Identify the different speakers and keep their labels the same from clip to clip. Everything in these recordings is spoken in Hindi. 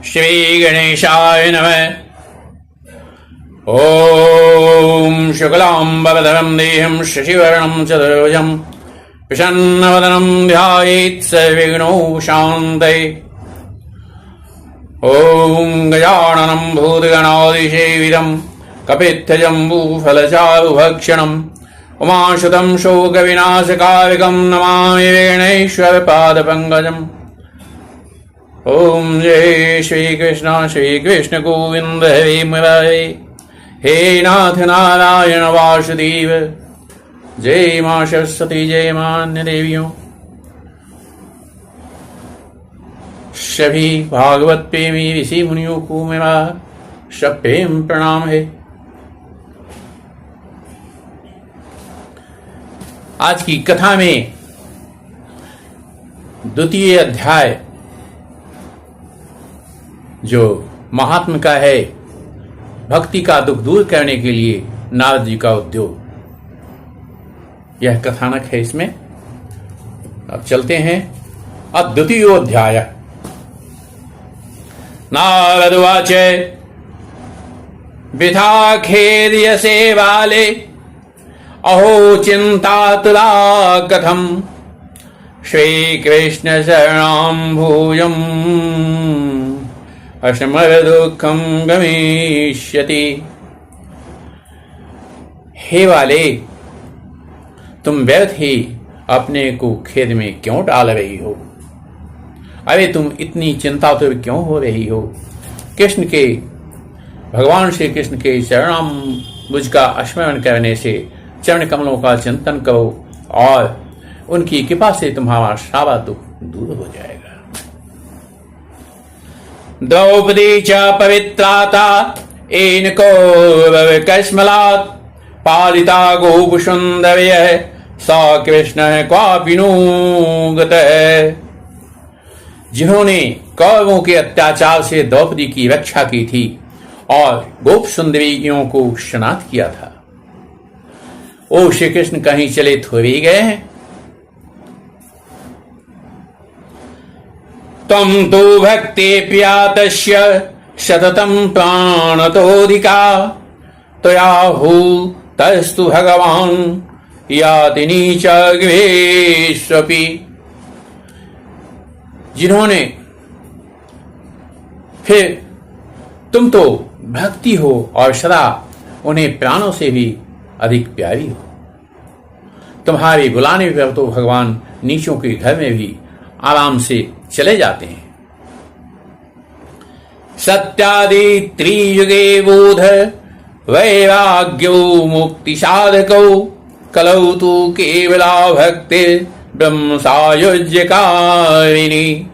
Speaker 1: श्री गणेशाय नमः। ओम शुक्लांबरधरं देहं शशिवर्णं चतुर्भुजं प्रसन्नवदनं ध्यायेत् सर्वविघ्नोपशान्तये। ओम गजाननं भूतगणाधिसेवितं कपित्थजम्बूफलचारुभक्षणम् उमासुतं शोकविनाशकारकं नमामि विघ्नेश्वरपादपङ्कजम्। ओम जय श्री कृष्ण गोविंद हरे मुरारे। हे नाथ नारायण वासुदेव। जय मां सरस्वती, जय मां अन्य देवियों। सभी भागवत प्रेमी ऋषि मुनियों को मेरा सप्रेम प्रणाम है। आज की कथा में द्वितीय अध्याय जो महात्मा का है, भक्ति का दुख दूर करने के लिए नारद जी का उद्योग, यह कथानक है इसमें। अब चलते हैं। अब द्वितीय अध्याय। नारद उवाच वृथा खेद्यसे बाले अहो चिन्तातुला कथम् श्रीकृष्ण शरणाम्भूयम् अशमर दुखम गमिष्यति। हे वाले, तुम व्यर्थ ही अपने को खेद में क्यों डाल रही हो? अरे तुम इतनी चिंता तो क्यों हो रही हो? भगवान श्री कृष्ण के चरणाम्बुज का स्मरण करने से चरण कमलों का चिंतन करो और उनकी कृपा से तुम्हारा सारा दुख दूर हो जाएगा। द्रौपदी च पवित्राता येन कौरवकश्मलात् पालिता गोपसुन्दर्यः स कृष्णः क्वापि नो गतः। जिन्होंने कौरवों के अत्याचार से द्रौपदी की रक्षा की थी और गोप सुंदरियों को स्नात किया था, ओ श्री कृष्ण कहीं चले थोड़े गए हैं? त्वं तु भक्ते प्रिया तस्य सततं प्राणतोऽधिका त्वयाहूतस्तु भगवान् याति नीचगृहेष्वपि। जिन्होंने फिर तुम तो भक्ति हो और सदा उन्हें प्राणों से भी अधिक प्यारी हो। तुम्हारे बुलाने पर तो भगवान नीचों के घर में भी आराम से चले जाते हैं। सत्यादि त्रियुगे बोध वैराग्यो मुक्ति साधको कलौ तु केवला भक्ति ब्रह्म सायुज्यकारिणी।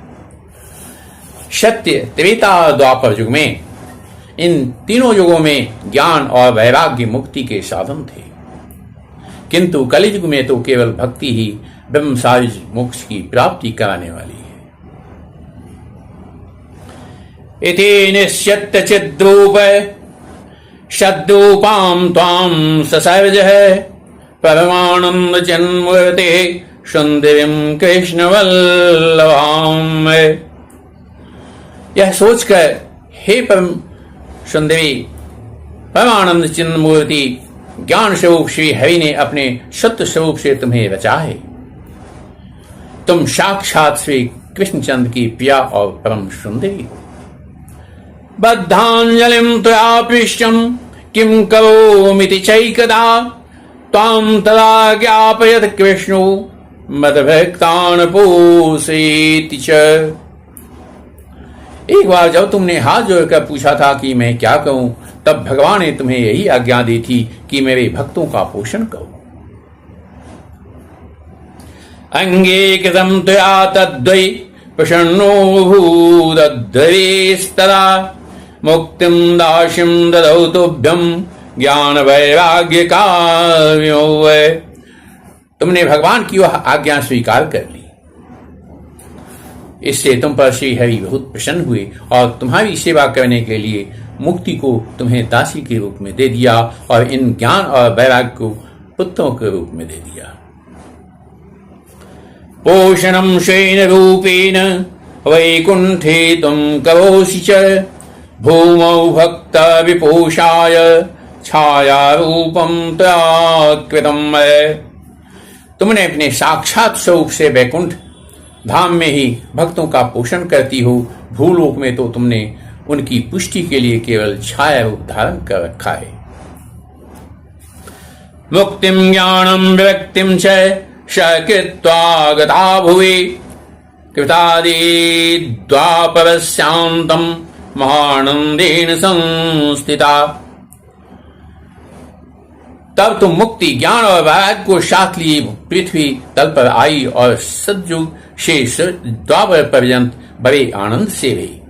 Speaker 1: सत्य, त्रेता, द्वापर युग में, इन तीनों युगों में ज्ञान और वैराग्य मुक्ति के साधन थे, किंतु कलियुग में तो केवल भक्ति ही ब्रह्म सायुज मोक्ष की प्राप्ति कराने वाली है। इति निश्चित्य चिद्रूप सद्रूपां त्वां ससर्जः परमानंद जन्मूर्ते सुंदरीं कृष्णवल्लभाम्। यह सोचकर हे परम सुंदरी परमानंद चिन्ह मूर्ति ज्ञान स्वरूप श्री हरि ने अपने सत्य स्वरूप से तुम्हें रचा है। तुम साक्षात श्री कृष्णचंद्र की प्रिया और परम सुंदरी हो। बद्धांजलिं त्वया पृष्टं किं करोमीति चैकदा त्वां तदा ज्ञापयत् कृष्णो मद्भक्तान् पोषयति च। एक बार जब तुमने हाथ जोड़कर पूछा था कि मैं क्या कहूं, तब भगवान ने तुम्हें यही आज्ञा दी थी कि मेरे भक्तों का पोषण करो। अंगीकृतं त्वया तद्वै प्रसन्नो भूदद्धरेस्तदा मुक्तिं दास्यं ददौ तुभ्यं ज्ञान वैराग्य काव्यो। तुमने भगवान की वह आज्ञा स्वीकार कर ली। इससे तुम पर श्री हरि बहुत प्रसन्न हुए और तुम्हारी सेवा करने के लिए मुक्ति को तुम्हें दासी के रूप में दे दिया और इन ज्ञान और वैराग्य को पुत्रों के रूप में दे दिया। पोषणं स्वेन रूपेण वैकुंठे तुम करोषि च भूमौ भक्त विपोषाय छाया रूपम त्वकृतम है। तुमने अपने साक्षात स्वरूप से वैकुंठ धाम में ही भक्तों का पोषण करती हो, भूलोक में तो तुमने उनकी पुष्टि के लिए केवल छाया रूप धारण कर रखा है। मुक्तिम ज्ञानम विरक्तिम च सकृत्वा गता भुवि कृतादि द्वापरस्यान्तम महानंदेन संस्थिता। तब तुम मुक्ति ज्ञान और वैराग्य को साथ लिए पृथ्वी तल पर आई और सतयुग से द्वापर पर्यंत बड़े आनंद से रही।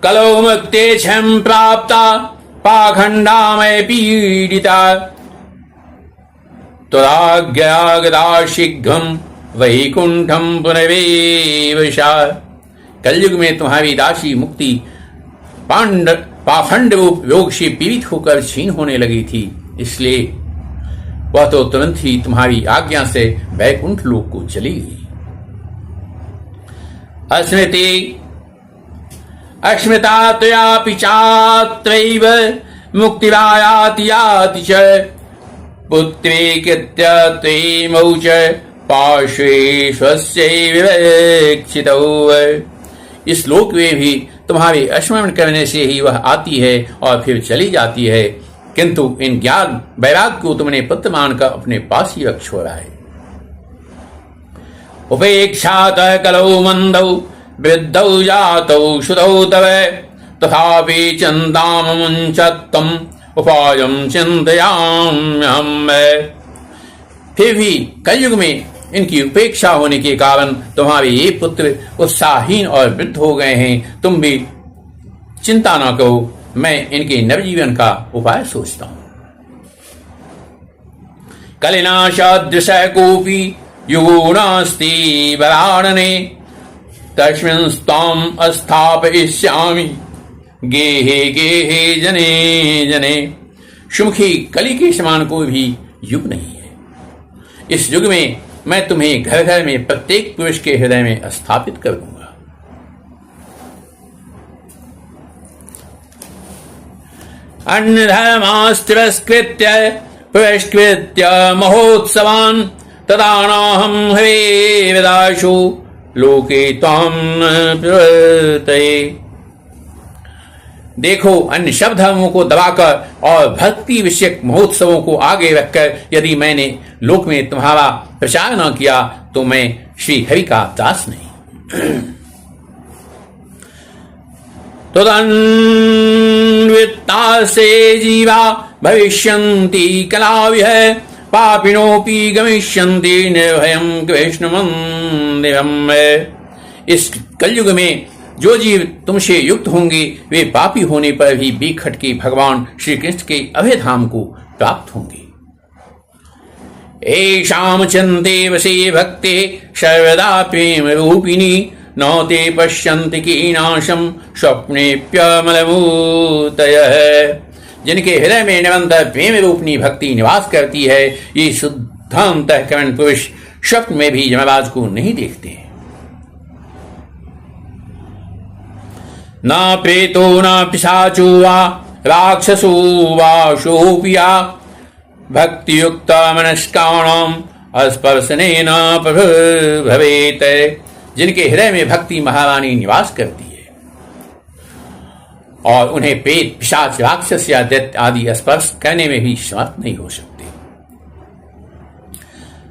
Speaker 1: कलौ मुक्ते क्षम प्राप्ता पाखंडामय पीड़िता त्वराज्ञा शीघ्रम वैकुंठम पुनर्वेवशा। कलयुग में तुम्हारी दासी मुक्ति पाखंड रूप योग से पीड़ित होकर क्षीण होने लगी थी, इसलिए वह तो तुरंत ही तुम्हारी आज्ञा से वैकुंठ लोक को चली गई। अस्मृता त्वयापि चात्रैव मुक्तिरायाति याति च पुत्रे कृत्य त्वमौ च पार्श्वे स्वस्यैव विवेक्षितौ। इस लोक में भी तुम्हारे स्मरण करने से ही वह आती है और फिर चली जाती है, किंतु इन ज्ञान वैराग को तुमने पुत्र मानकर अपने पास ही रख छोड़ा है। उपेक्षात कलौ मंदौ वृद्धौ जातौ श्रुतौ तव तथापि चिंताम मुंचत्तम उपायम चिंतयाम्यहम्। फिर भी कलयुग में इनकी उपेक्षा होने के कारण तुम्हारे ये पुत्र उत्साहहीन और वृद्ध हो गए हैं। तुम भी चिंता न करो, मैं इनके नवजीवन का उपाय सोचता हूं। कलिनाशादृश कोपी युगो नास्ति वरानने तस्मिन् त्वाम् अस्थापयिष्यामि गेहे गेहे जने जने। सुमुखी कली के समान कोई भी युग नहीं है। इस युग में मैं तुम्हें घर घर में प्रत्येक पुरुष के हृदय में स्थापित कर दूंगा। अन्न धर्मास्तिरस्कृत्य पुरस्कृत्य महोत्सवान् तदा नाहं हरे विदाशु लोके त्वां प्रवर्तये। देखो, अन्य सब धर्मों को दबाकर और भक्ति विषयक महोत्सवों को आगे रखकर यदि मैंने लोक में तुम्हारा प्रचार न किया तो मैं श्री हरि का दास नहीं। तदन्विता से जीवा भविष्यन्ति कलाविह पापिनोपि गमिष्यन्ति निर्भयं कृष्ण मंदिरम्। इस कलयुग में जो जीव तुमसे युक्त होंगे वे पापी होने पर भी बिखट के भगवान श्री कृष्ण के अभय धाम को प्राप्त होंगे। एषां चिन्ते वसे भक्ते सर्वदा प्रेम रूपिणी न ते पश्यन्ति कीनाशं स्वप्नेऽप्यमलमूर्तयः। जिनके हृदय में निरंतर प्रेम रूपनी भक्ति निवास करती है, ये शुद्धांतःकरण पुरुष स्वप्न में भी यमराज को नहीं देखते। न प्रेतो न पिशाचो वा राक्षसो वा शोपिया भक्तियुक्त मनस्काणां स्पर्शनेन प्रभवेत। जिनके हृदय में भक्ति महारानी निवास करती है और उन्हें प्रेत पिशाच राक्षस या दैत्य आदि स्पर्श करने में भी समर्थ नहीं हो सकते।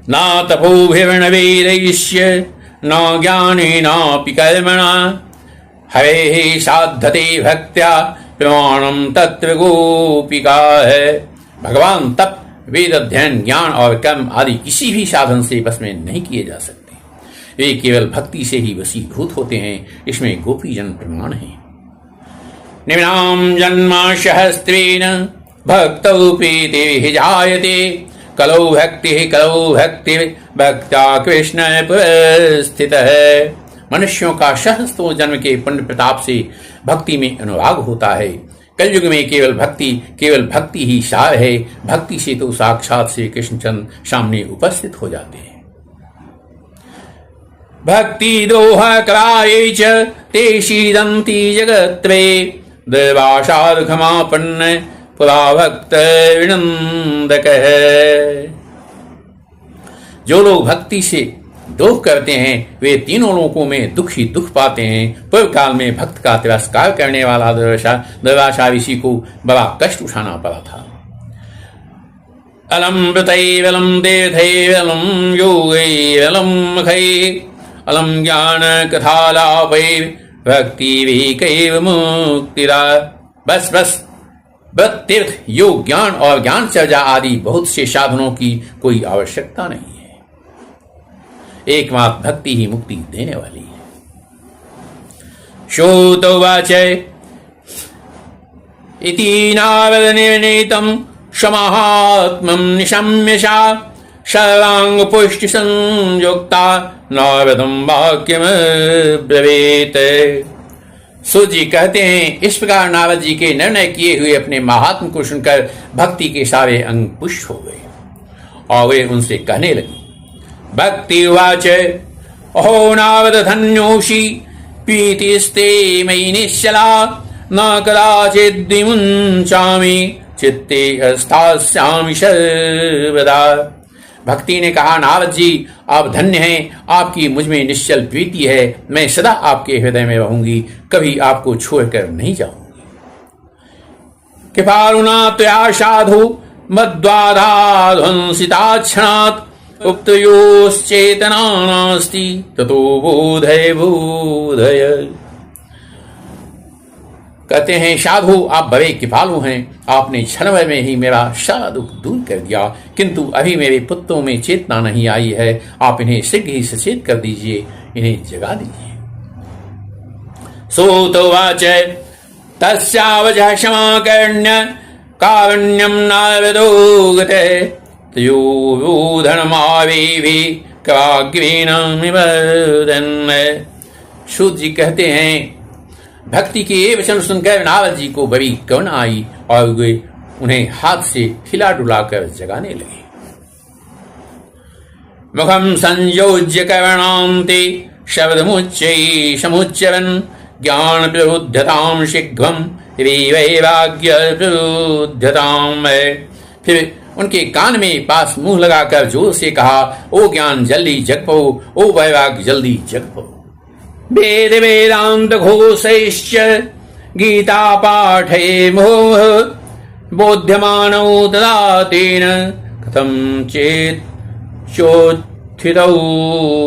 Speaker 1: न तपोभिर्नवेदैश्य न ज्ञानेनापि कर्मणा हरे साधते भक्त्या प्रमाणम तत्र गोपिका है। भगवान तप वेद अध्ययन ज्ञान और कर्म आदि किसी भी साधन से बस में नहीं किए जा सकते। वे केवल भक्ति से ही वशीभूत होते हैं। इसमें गोपी जन प्रमाण है। निम्नां जन्म सहस्त्रेण भक्तौ प्रीतिः जायते कलौ भक्ति भक्त्या कृष्ण पुरस्थितः। मनुष्यों का सहस्त्रों जन्म के पुण्य प्रताप से भक्ति में अनुराग होता है। कलयुग में केवल भक्ति ही सार है। भक्ति से तो साक्षात श्री कृष्णचंद्र सामने उपस्थित हो जाते हैं। भक्ति द्रोह कराये च ते शीदन्ति जगत्रे देवाशाद क्षमापन्न पुरा भक्त विनंदक। जो लोग भक्ति से द्रोह करते हैं वे तीनों लोकों में दुख ही दुख पाते हैं। पूर्व काल में भक्त का तिरस्कार करने वाला दुर्वासा ऋषि को बड़ा कष्ट उठाना पड़ा था। अलम वृतैवलम देवैवलम योगैवलम मखै अलम ज्ञान कथालापै भक्ति विकैव मुक्तिरा। बस व्रत तीर्थ योग ज्ञान और ज्ञान चर्चा आदि बहुत से साधनों की कोई आवश्यकता नहीं है। एकमात्र भक्ति ही मुक्ति देने वाली है। श्रोतोवाच इति नावदनिर्णीतम् समाहात्म्यं निशम्यशा सर्वांग पुष्टि संयुक्ता नारदं वाक्यमब्रवीत। सूत जी कहते हैं, इस प्रकार नारद जी के निर्णय किए हुए अपने महात्म को सुनकर भक्ति के सारे अंग पुष्ट हो गए और वे उनसे कहने लगी। भक्ति उवाच अहो नारद धन्योषि प्रीतिस्ते मयि निश्चला न कदाचिद् विमुञ्चामि चित्ते स्थास्यामि सर्वदा। भक्ति ने कहा, नारद जी आप धन्य हैं, आपकी मुझ में निश्चल प्रीति है, मैं सदा आपके हृदय में रहूंगी, कभी आपको छोड़कर नहीं जाऊंगी। कृपारुणा त्वया साधु मद्वादाध्वंसिताक्षणात् उक्तयोश्चेतना नास्ति ततो बोधय बोधय। कहते हैं, साधु आप बड़े कृपालु हैं, आपने क्षण भर में ही मेरा सारा दुख दूर कर दिया, किंतु अभी मेरे पुत्रों में चेतना नहीं आई है, आप इन्हें शीघ्र ही सचेत कर दीजिए, इन्हें जगा दीजिए। सोतोवाच तस्यावचः क्षमाकर्ण्य कारुण्यं नारदोगते तयोधनमावेभि काग्रेणमिवर्धन्। सूत जी कहते हैं, भक्ति के ये वचन सुनकर नारद जी को बड़ी करुणा आई और वे उन्हें हाथ से हिला डुलाकर जगाने लगे। मुखम संयोज्य कर्णान्ते शब्दमुच्चैः समुच्चरन् ज्ञान प्रबुद्धतां शीघ्रं वैराग्य प्रबुद्धतां। फिर उनके कान में पास मुंह लगाकर जोर से कहा, ओ ज्ञान जल्दी जग पो, ओ वैराग्य जल्दी जग पो। वेद वेदांत घोषैश्च गीता पाठे मोह बोध्यमानौ तदा तेन कथं चेत् चोत्थितौ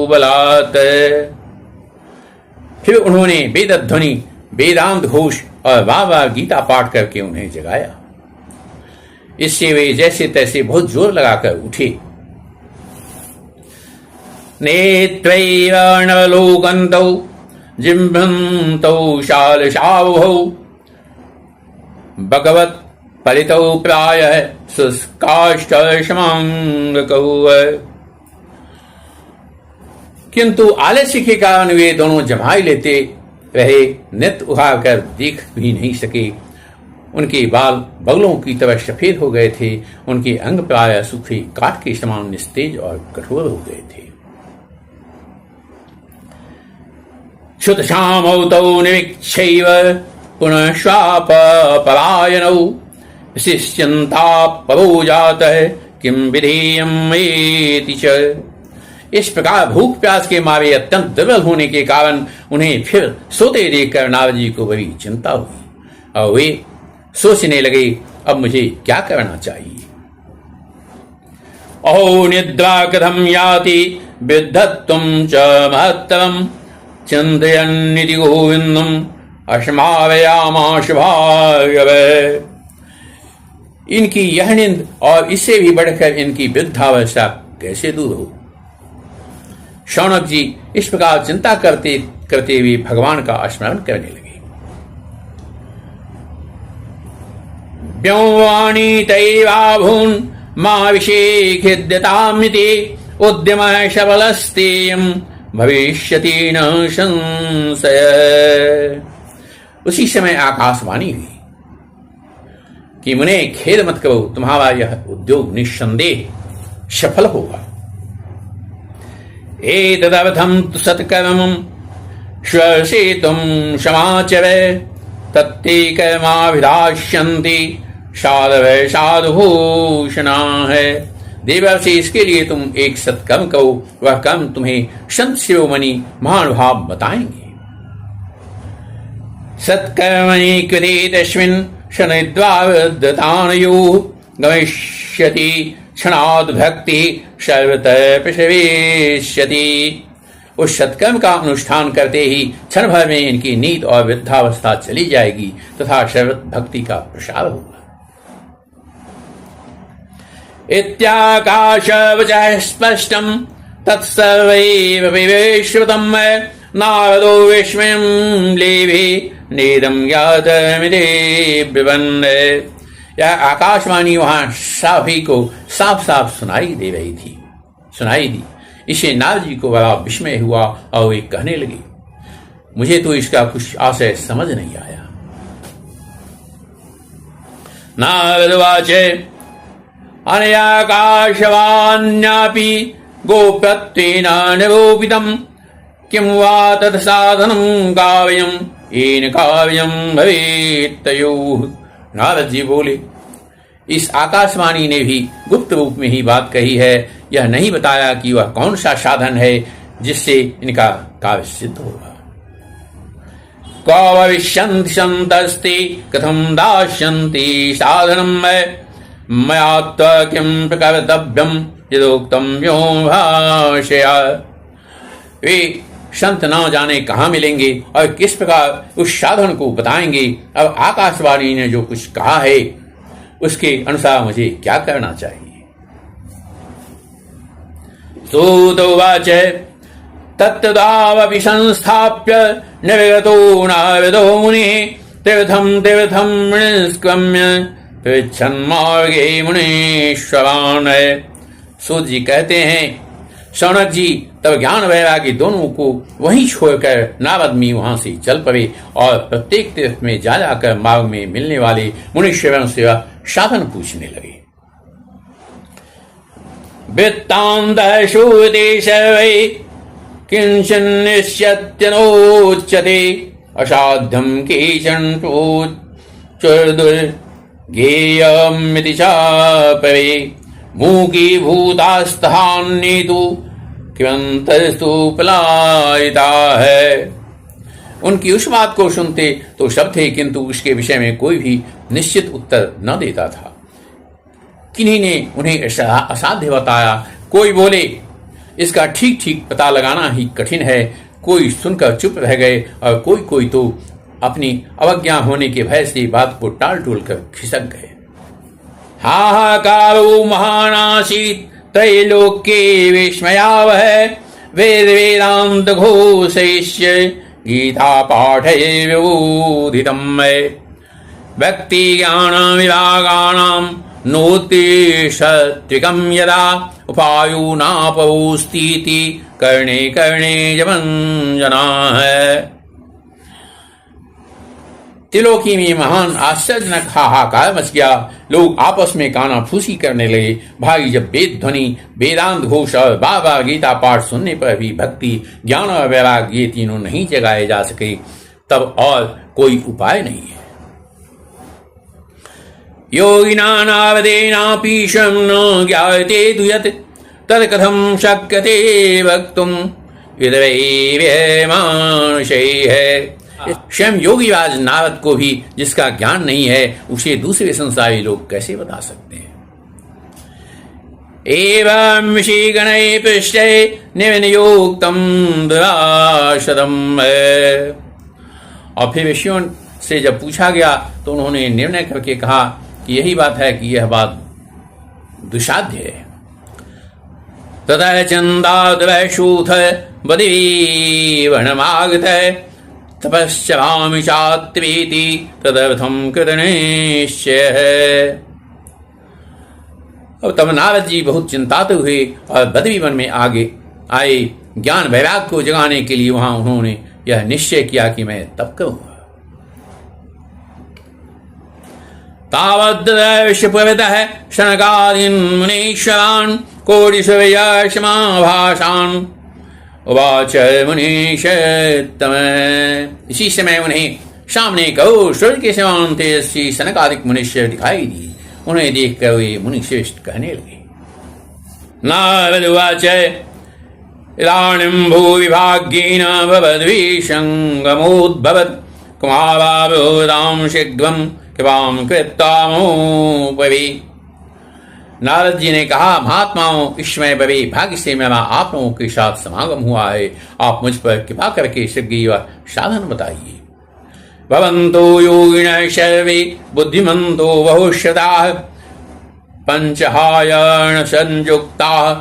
Speaker 1: बलात्। फिर उन्होंने वेदध्वनि वेदांत घोष और बार गीता पाठ करके उन्हें जगाया। इससे वे जैसे तैसे बहुत जोर लगाकर उठे। नेत्रैव नवलोकन्तौ जिह्वन्तौ शालशावहौ भगवत् परितौ प्रायः शुष्काष्टशमाङ्गकौ। किंतु आलस्य के कारण वे दोनों जमाई लेते रहे, नेत्र उठाकर देख भी नहीं सके। उनके बाल बगलों की तरह सफेद हो गए थे, उनके अंग प्राय सूखे काठ के समान निस्तेज और कठोर हो गए थे। क्षुतशामौ निवीक्षैव पुनः श्वापपलायनौ विशिष्यन्ता परो जातः किं विधेयम् एति च। इस प्रकार भूख प्यास के मारे अत्यंत दुर्बल होने के कारण उन्हें फिर सोते देखकर नारद जी को बड़ी चिंता हुई और वे सोचने लगे, अब मुझे क्या करना चाहिए। अहो निद्रा कथम याति विद्धत्वं च महत्तरं चिन्तयन्निति गोविन्दम् अस्मावयामाश भार्गव। इनकी यह नींद और इससे भी बढ़कर इनकी वृद्धावस्था कैसे दूर हो। शौनक जी इस प्रकार चिंता करते करते हुए भगवान का स्मरण करने लगे। व्योवाणी तैवाभून् माविषेखिद्यतामिति उद्यमः सबलस्तेयं भविष्यति न संशय। उसी समय आकाशवाणी हुई कि मुने खेद मत करो, तुम्हारा यह उद्योग निस्संदेह सफल होगा। एतदर्थं तु सत्कर्मं श्वसेतुं क्षमाचरे तत्ते कर्माभिलाष्यन्ति साधवः साधुभूषणाः। देवर्षि, इसके लिए तुम एक सत्कर्म करो, वह कर्म तुम्हें संत शिरोमणि महानुभाव बताएंगे। सत्कर्मणि कृते तस्मिन् शनिद्वावृद्धतानयोः गमिष्यति क्षणाद् भक्ति सर्वतः प्रसवेष्यति। उस सत्कर्म का अनुष्ठान करते ही क्षण भर में इनकी नींद और वृद्धावस्था चली जाएगी तथा सर्वत भक्ति का प्रसार होगा। इत्याकाशवचः स्पष्टं तत्सर्वैव विवेश्रुतं नारदो विस्मयं लेभे नेदं ज्ञातमिति ब्रुवन्। यह आकाशवाणी वहां सभी को साफ साफ सुनाई दी। इसे नारद जी को बड़ा विस्मय हुआ और वे कहने लगे, मुझे तो इसका कुछ आशय समझ नहीं आया। नारदवाच अनयाकाशवाण्यापि गोप्रत्वेन निरूपितं किं वा तत्साधनं काव्यं येन काव्यं भवेत् तयोः। नारद जी बोले, इस आकाशवाणी ने भी गुप्त रूप में ही बात कही है, यह नहीं बताया कि वह कौन सा साधन है जिससे इनका काव्य सिद्ध होगा। कविष्यन्ति सन्तस्ते कथं दास्यन्ति साधनं मया त्वा किं प्रकर्तव्यं यदोक्तं यो भाषया। वे संत न जाने कहाँ मिलेंगे और किस प्रकार उस साधन को बताएंगे। अब आकाशवाणी ने जो कुछ कहा है उसके अनुसार मुझे क्या करना चाहिए। सूतोवाच तत्तदावपि संस्थाप्य निर्गतो नारदो मुनिः तीर्थं निष्क्रम्य पृच्छन्मार्गे मुनीश्वरान्। सूत जी कहते हैं, शौनक जी तब ज्ञान वैराग्य दोनों को वहीं छोड़कर नारद मुनि वहां से चल पड़े और प्रत्येक तीर्थ में जा जाकर मार्ग में मिलने वाले मुनीश्वरों से साधन पूछने लगे। वृत्तान्तः श्रूयते सर्वै किंचन निश्यत्यनोच्यते असाध्यं केचन प्रोच्चुर्दुर्गेयमिति चापरे मूकीभूतास्तहान्येतु किमन्तस्तु पलायिता है। उनकी उस बात को सुनते तो सब थे, किंतु उसके विषय में कोई भी निश्चित उत्तर न देता था। किन्हीं ने उन्हें असाध्य बताया, कोई बोले इसका ठीक ठीक पता लगाना ही कठिन है, कोई सुनकर चुप रह गए और कोई तो अपनी अवज्ञा होने के भय से बात को टाल टोल कर खिसक गए। हाहाकारो महानासीत् त्रैलोक्ये विस्मयावह वेद वेदांत घोषयिष्य गीता पाठये विबोधितम्। व्यक्ति ज्ञान विभागानां नोत्तिष्ठत्विकं यदा उपायो नापौस्तीति कर्णे कर्णे जमञ्जनाः। त्रिलोकी में महान आश्चर्यजनक हाहाकार मच गया। लोग आपस में कानाफूसी करने लगे। भाई, जब वेद ध्वनि, वेदांत घोष और बार बार गीता पाठ सुनने पर भी भक्ति, ज्ञान और वैराग्य ये तीनों नहीं जगाए जा सके, तब और कोई उपाय नहीं है। योगिना नावदेनापि स्वयं न ज्ञायते तु यत् तत्कथं शक्यते वक्तुं यद्वै मानुषैः। स्वयं योगीराज नारद को भी जिसका ज्ञान नहीं है, उसे दूसरे संसारी लोग कैसे बता सकते हैं। एवं ऋषिगणैः पृष्टे निविनियोक्तं दुराशदम्। और फिर ऋषियों से जब पूछा गया तो उन्होंने निर्णय करके कहा कि यही बात है कि यह बात दुसाध्य है। ततः चंदादवैशूथ बदीवनमागत तपश्चरामि चात्वेति तदर्थं कृतनिश्चयः। और तब नारद जी बहुत चिंताते हुए और बद्री वन में आगे आए। ज्ञान वैराग्य को जगाने के लिए वहां उन्होंने यह निश्चय किया कि मैं तप करूंगा। तावद्दर्शप्रवितः शनकादीन् मुनीश्वरान् कोटिशूर्यसमाभासान् उवाच मुनीषोत्तम। इसी समय उन्हें सामने कहो सूर्य के समान तेजस्वी सनकादिक मनुष्य दिखाई दिए। उन्हें देखकर वे मुनिश्रेष्ठ कहने लगे। नारद उवाच इदानीं भूविभाग्येन भवद्विसङ्गमोद्भवत् कुमारावोदां शीघ्रं कृपां कृत्वामुपवि। नारद जी ने कहा, महात्माओं, इस समय बड़े भाग्य से मेरा आप लोगों के साथ समागम हुआ है। आप मुझ पर कृपा करके शीघ्र व साधन बताइए। भवन्तो योगिनः सर्वे बुद्धिमन्तो बहुश्रुताः पंचहायन संयुक्ताः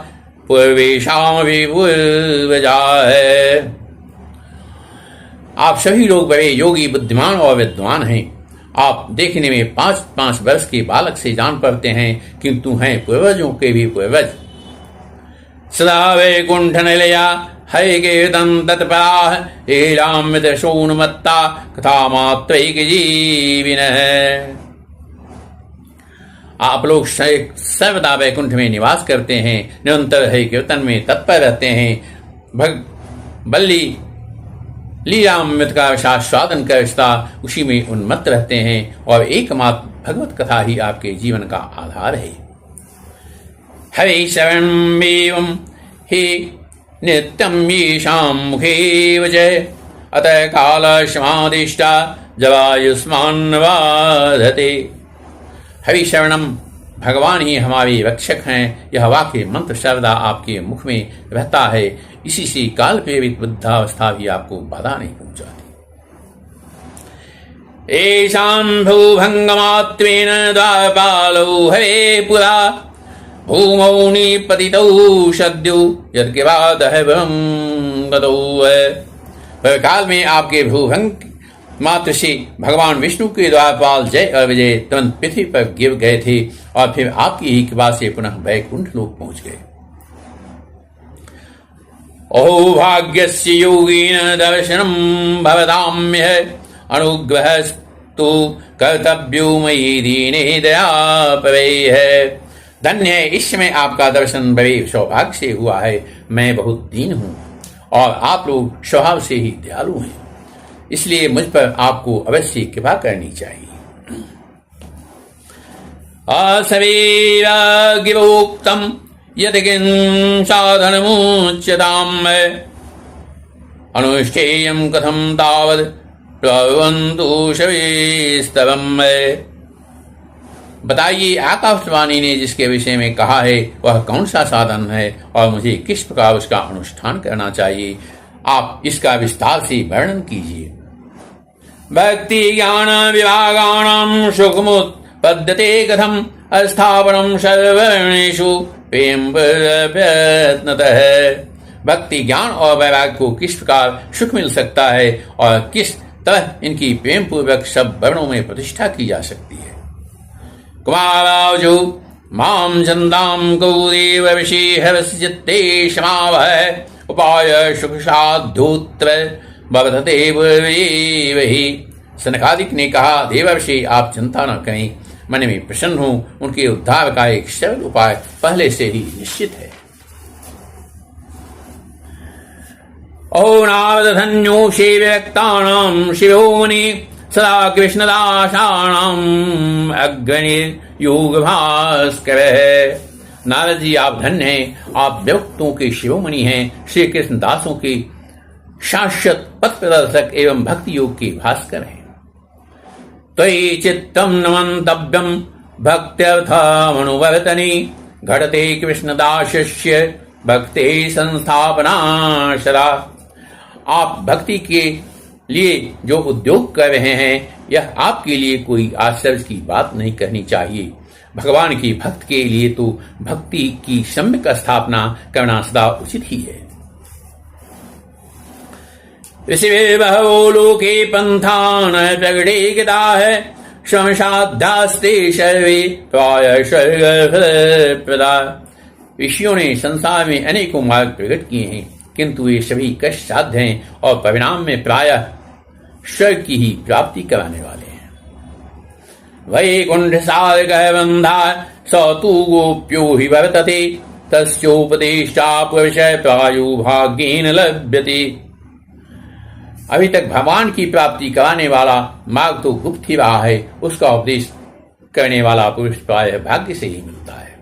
Speaker 1: पूर्वेशामपि पूर्वजाः। आप सभी लोग बड़े योगी, बुद्धिमान और विद्वान हैं। आप देखने में 5-5 वर्ष के बालक से जान पड़ते हैं, किंतु हैं पूर्वजों के भी पूर्वज। सदा वैकुंठ निलया हरि कीर्तन तत्पराः लीलामृत सोन्मत्ता कथा मात्रैक जीविनः। आप लोग सर्वदा वैकुंठ में निवास करते हैं, निरंतर हरि कीर्तन में तत्पर रहते हैं। बल्ली लीलामृत का स्वादन कर उसी में उन्मत्त रहते हैं और एकमात्र भगवत कथा ही आपके जीवन का आधार है। हरि शरणमेवं हि नित्यं येषां मुखे वचः अतः कालक्षमादिष्टा जवायुष्मान बाधते। हरि शरणम, भगवान ही हमारे रक्षक हैं। यह वाक्य मंत्र सर्वदा आपके मुख में रहता है। इसी से काल प्रेरित वृद्धावस्था भी आपको बाधा नहीं पहुंचाती। एषां भूभंगमात्वेन द्वारपालौ हरे पुरा भूमौ निपतितौ सद्यो यद्गिवादः गतौ। काल में आपके भूभंग मात्र से भगवान विष्णु के द्वारपाल जय और विजय तुरंत पृथ्वी पर गिर गए थे और फिर आपकी ही कृपा से पुनः वैकुंठ लोक पहुंच गए। अहो भाग्यस्य योगीन दर्शनम भवताम्यः अनुग्रहस्तु कर्तव्यो मयि दीने दयापरैः। धन्य है, इस समय आपका दर्शन बड़े सौभाग्य से हुआ है। मैं बहुत दीन हूँ और आप लोग स्वभाव से ही दयालु हैं, इसलिए मुझ पर आपको अवश्य कृपा करनी चाहिए। असवीरागिरोक्तम यदि किं साधनमुच्यताम् अनुष्ठेयं कथं तावद् प्रभवन्तु शवेस्तवम्। बताइए, आकाशवाणी ने जिसके विषय में कहा है वह कौन सा साधन है और मुझे किस प्रकार उसका अनुष्ठान करना चाहिए? आप इसका विस्तार से वर्णन कीजिए। भक्ति ज्ञान विभागाणां सुखमुत्पद्यते कथम् अस्थापनम् सर्ववर्णेषु प्रेम प्रयत्नतः। भक्ति ज्ञान और वैराग्य को किस प्रकार सुख मिल सकता है और किस तरह इनकी प्रेम पूर्वक सब वर्णों में प्रतिष्ठा की जा सकती है। कुमारावजो माम चंदाम गौदेव विषेहरस्यते क्षमावह उपाय सुख साधोत्र बवधते वही। सनकादिक ने कहा, देवर्षि आप चिंता न करें, मन में प्रसन्न हूँ। उनके उद्धार का एक सरल उपाय पहले से ही निश्चित है। ओ नारद धन्यो शिवक्तानां शिवो मुनि सदा कृष्णदासानां अग्निर्योग भास्कर। नारद जी आप धन्य हैं, आप व्यक्तों के शिरोमणि हैं, श्री कृष्ण दासों के शाश्वत पथ प्रदर्शक एवं भक्ति योग के भास्कर हैं। त्वयि चित्तं नमन्तव्यं भक्त्यर्थमनुवर्तने घटते कृष्णदासस्य भक्ते संस्थापना सदा। आप भक्ति के लिए जो उद्योग कर रहे हैं, यह आपके लिए कोई आश्चर्य की बात नहीं कहनी चाहिए। भगवान की भक्त के लिए तो भक्ति की सम्यक स्थापना करना सदा उचित ही है। ऋषिर्बहवो लोके पंथान प्रगटे गताः श्रमसाध्यास्ते सर्वे प्राय स्वर्गप्रदा। ऋषियों ने संसार में अनेकों मार्ग प्रकट किए हैं, किंतु ये सभी कष्ट साध्य हैं और परिणाम में प्रायः स्वर्ग की ही प्राप्ति कराने वाले हैं। वैकुंठ सागरबंधा स तु गोप्यो हि वर्तते तस्योपदेष्टाप विषय प्रायु भाग्येन लभ्यते। अभी तक भगवान की प्राप्ति कराने वाला मार्ग तो गुप्त ही रहा है, उसका उपदेश करने वाला पुरुष प्राय भाग्य से ही मिलता है।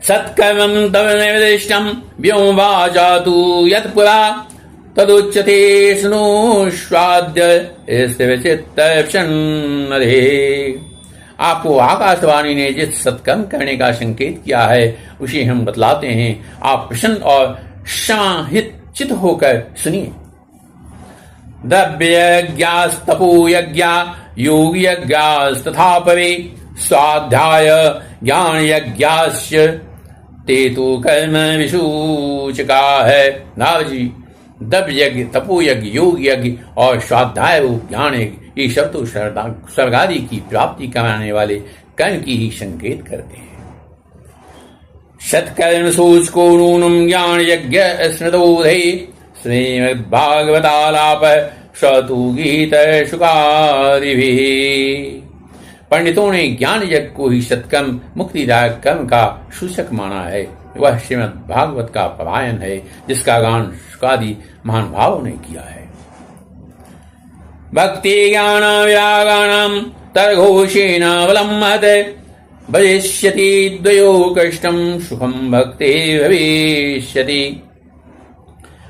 Speaker 1: सत्कर्मं तव निर्दिष्टं व्योम वा जातु यत्पुरा तदुच्यते स्नुष्वाद्य स्थिरचित्तक्षन्नरे। आपको आकाशवाणी ने जिस सत्कर्म करने का संकेत किया है उसे हम बतलाते हैं, आप प्रसन्न और समाहित चित होकर सुनिए। द्रव्य यज्ञास्तपो यज्ञा योग यज्ञास्तथा परे स्वाध्याय ज्ञान यज्ञास्य ते तो कर्म विसूचका है। नारद जी, द्रव्य यज्ञ, तपो यज्ञ, योग यज्ञ और स्वाध्याय ज्ञान यज्ञ, ये सब तो स्वर्गादि की प्राप्ति कराने वाले कर्म की ही संकेत करते हैं। सत्कर्म सूचको नूनम ज्ञान यज्ञ स्मृतोधे श्रीमद्भागवतालाप श्रतु गीत शुकादिभिः। पंडितों ने ज्ञान यज्ञ को ही सत्कर्म मुक्तिदायक कर्म का सूचक माना है। वह श्रीमद् भागवत का परायण है जिसका गान शुकादि महानुभावों ने किया है। भक्ति ज्ञान व्यागानां तरघोषेण अवलम्बते भविष्यति द्वयो कष्टं सुखं भक्ते भविष्यति।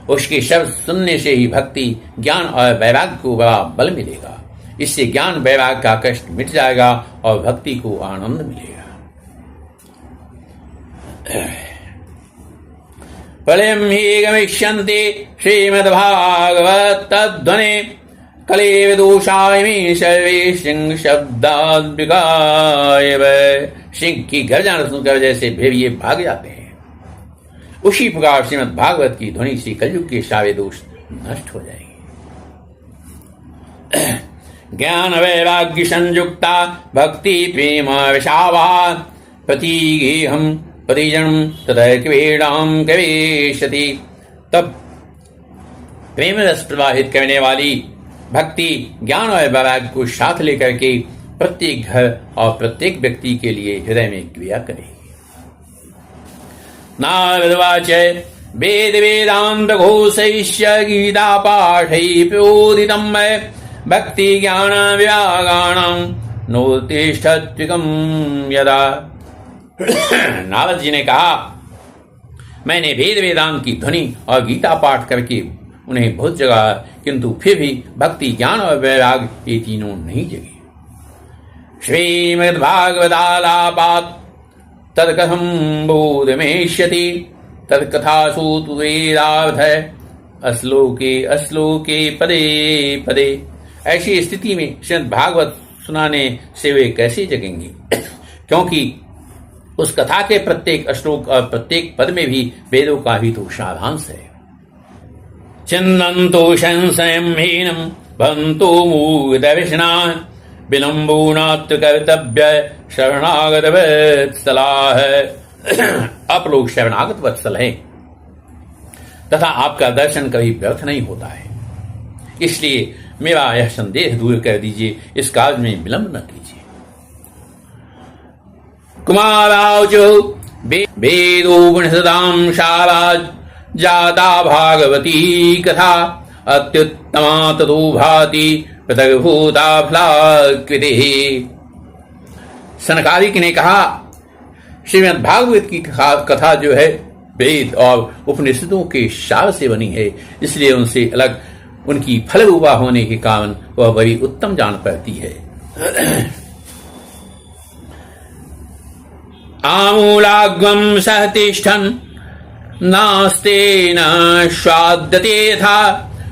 Speaker 1: उसके शब्द सुनने से ही भक्ति ज्ञान और वैराग्य को बड़ा बल मिलेगा। इससे ज्ञान वैराग्य का कष्ट मिट जाएगा और भक्ति को आनंद मिलेगा। प्रलयं हि गमिष्यन्ति श्रीमद्भागवत तद्ध्वने कलेव दोषायमे सर्वे सिंह शब्दाद्विकाय। सिंह की गर्जना सुनकर जैसे भेड़िए भाग जाते हैं, उसी प्रकार श्रीमद् भागवत की ध्वनि से कलयुग के सारे दोष नष्ट हो जाएंगे। ज्ञान वैराग्य संयुक्ता भक्ति प्रेम विषावा प्रतिगेहम परिजनम ततः क्रीडाम कवेशति। तब प्रेम रस प्रवाहित करने वाली भक्ति ज्ञान और वैराग्य को साथ लेकर के प्रत्येक घर और प्रत्येक व्यक्ति के लिए हृदय में क्रिया करेगी। नारदवाच वेद वेदांत घोषैश्य गीता पाठै प्रोदितं मय भक्ति ज्ञान व्यागाणां नोतिष्ठत्विकं यदा। नारद जी ने कहा, मैंने वेद वेदांत की ध्वनि और गीता पाठ करके उन्हें बहुत जगा, किंतु फिर भी भक्ति ज्ञान और वैराग ये तीनों नहीं जगे। श्रीमद्भागवतालापात् तत्कथं बोधमेष्यति तत्कथासु तु वेदार्थ अश्लोके अश्लोके पदे पदे। ऐसी स्थिति में श्रीमद् भागवत सुनाने से वे कैसे जगेंगे, क्योंकि उस कथा के प्रत्येक श्लोक और प्रत्येक पद में भी वेदों का ही तो सारांश है। चिन्नन्तो संशयं हीनं भवन्तो मूढविषणाः विलम्बो नात्र कर्तव्य शरणागत वत्सलाः। आप लोग शरणागत वत्सल हैं तथा आपका दर्शन कभी व्यर्थ नहीं होता है, इसलिए मेरा यह संदेह दूर कर दीजिए, इस कार्य में विलंब न कीजिए। कुमारावचो वेदोपनिषदां शाला जाता भागवती कथा अत्युत्तमा ततो भाति पृथग्भूता फलाकृतिः। सनकादिक ने कहा, श्रीमद् भागवत की कथा जो है वेद और उपनिषदों के सार से बनी है, इसलिए उनसे अलग उनकी फल रूपा होने के कारण वह बड़ी उत्तम जान पड़ती है। आमूलाग्वं सहतिष्ठन् नास्ते न स्वाद्यते था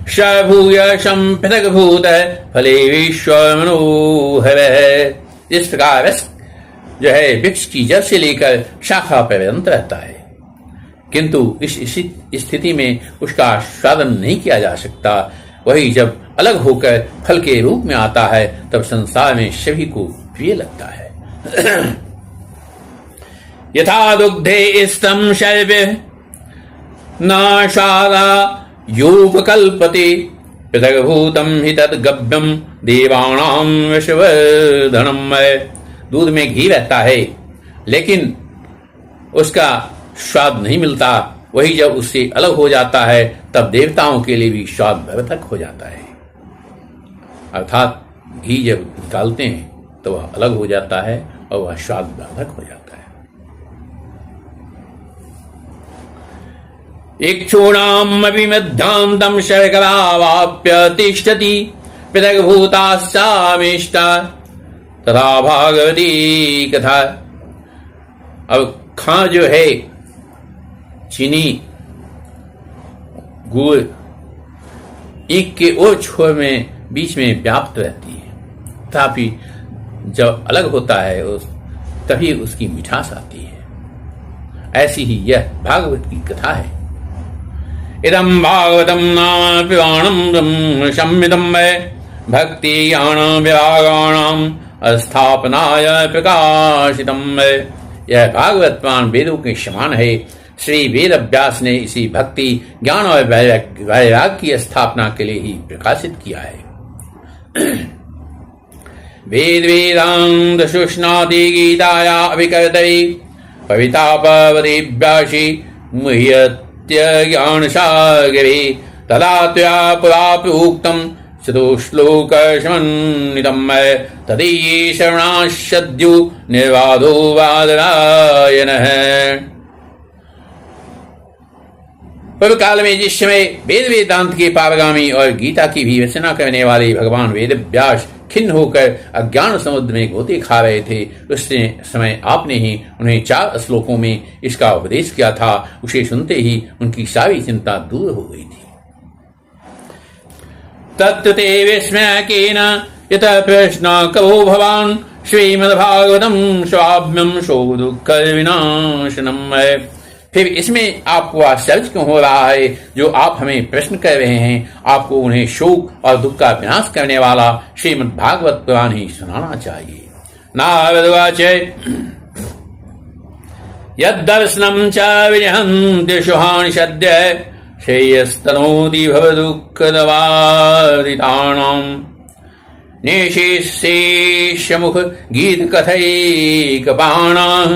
Speaker 1: शभूयशं पृथग्भूत फले विश्व मनोहर। इस प्रकार रस जो है वृक्ष की जड़ से लेकर शाखा पर्यंत रहता है, किंतु इस स्थिति में उसका स्वादन नहीं किया जा सकता। वही जब अलग होकर फल के रूप में आता है तब संसार में सभी को प्रिय लगता है। यथा दुग्धे स्तम शैवे न शाला योपकल्पते पृथग्भूतं हि तद्गव्यं देवानां विश्ववर्धनम्। दूध में घी रहता है, लेकिन उसका स्वाद नहीं मिलता, वही जब उससे अलग हो जाता है तब देवताओं के लिए भी स्वाद वर्धक हो जाता है। अर्थात घी जब निकालते हैं तो वह अलग हो जाता है और वह स्वाद वर्धक हो जाता है। इक्षूणामपि मध्यान्तं शर्करावाप्य तिष्ठति पृथक् भूताश्चामिष्टा तथा भागवती कथा। अब खां जो है चीनी गुड़ एक के और छोर में बीच में व्याप्त रहती है, तथापि जब अलग होता है तभी उसकी मिठास आती है। ऐसी ही यह भागवत की कथा है। इदं भागवतं नाम पुराणं संमितं वै भक्ति ज्ञान विभागाणां स्थापनाय प्रकाशितं वै। यह भागवत पुराण वेदों के समान है। श्री वेद व्यास ने इसी भक्ति ज्ञान और वैराग्य की स्थापना के लिए ही प्रकाशित किया है। वेद वेदांत शुष्णादि गीताया अभिकर्तरि पविता पवति व्यासी मुह्यत्य ज्ञान सागरे तदा त्वया पुरापि उक्तं चतुश्लोक समन्वितं मय तदीये शरणाश्चद्यु निर्वादो वादरायणः। पूर्व काल में जिस समय वेद वेदांत के पारगामी और गीता की भी रचना करने वाले भगवान वेद व्यास खिन्न होकर अज्ञान समुद्र में गोते खा रहे थे, उस समय आपने ही उन्हें 4 श्लोकों में इसका उपदेश किया था। उसे सुनते ही उनकी सारी चिंता दूर हो गई थी। तत्र ते विस्मयकेन यतः प्रश्न कवो भवान् श्रीमद्भागवतं स्वाभ्यं शो दुःख विनाशनम्। फिर इसमें आपको आश्चर्य क्यों हो रहा है? जो आप हमें प्रश्न कर रहे हैं, आपको उन्हें शोक और दुख का विनाश करने वाला श्रीमद् भागवत पुराण ही सुनाना चाहिए। नारदवाच यद्दर्शनं च विजहन्ति शुहानि सद्य श्रेयस्तनोति भवदुःखदवारिताणां निशेषेशमुख गीतकथैकपाणाः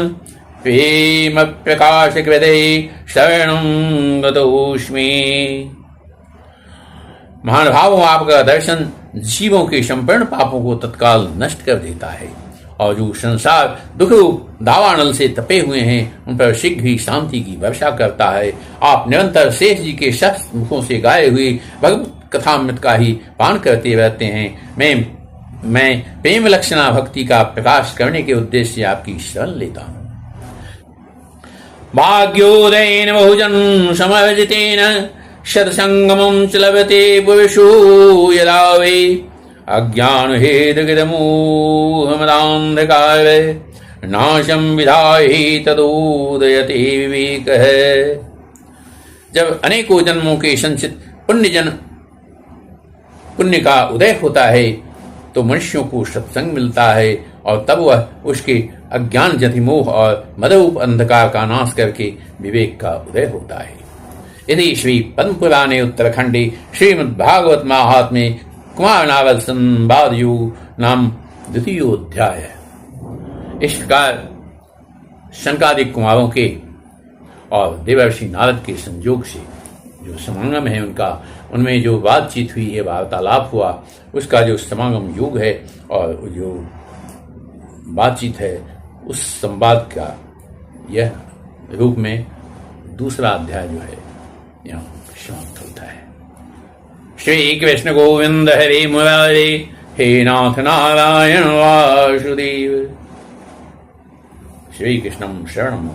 Speaker 1: प्रेम प्रकाशकृते शरणं गतोऽस्मि। महानुभावों, आपका दर्शन जीवों के संपूर्ण पापों को तत्काल नष्ट कर देता है और जो संसार दुख दावानल से तपे हुए हैं उन पर शीघ्र ही शांति की वर्षा करता है। आप निरंतर शेष जी के शस्त मुखों से गाए हुए भगवत कथामृत का ही पान करते रहते हैं। मैं प्रेम लक्षणा भक्ति का प्रकाश करने के उद्देश्य से आपकी शरण लेता हूँ। भाग्योदयेन बहुजन समर्जितेन सत्संगमं च लभते पुरुषो यदा वै अज्ञान हेतुकृतमोहमदान्धकार नाशं विधाहि तदोदयते विवेकः। जब अनेकों जन्मों के संचित पुण्य का उदय होता है तो मनुष्यों को सत्संग मिलता है और तब वह उसके अज्ञान जतिमोह और मदरूप अंधकार का नाश करके विवेक का उदय होता है। यदि श्री पद्म पुराणे उत्तराखंडे श्रीमद्भागवत महात्म्ये कुमार नारद संवाद योग नाम 2य अध्याय है। इस प्रकार शंकादिक कुमारों के और देवर्षि नारद के संयोग से जो समागम है उनमें जो बातचीत हुई है, वार्तालाप हुआ, उसका जो समागम योग है और जो बातचीत है उस संवाद का यह रूप में 2रा अध्याय जो है यहाँ समाप्त होता है। श्री कृष्ण गोविंद हरे मुरारे हे नाथ नारायण वासुदेव। श्री कृष्णं शरणं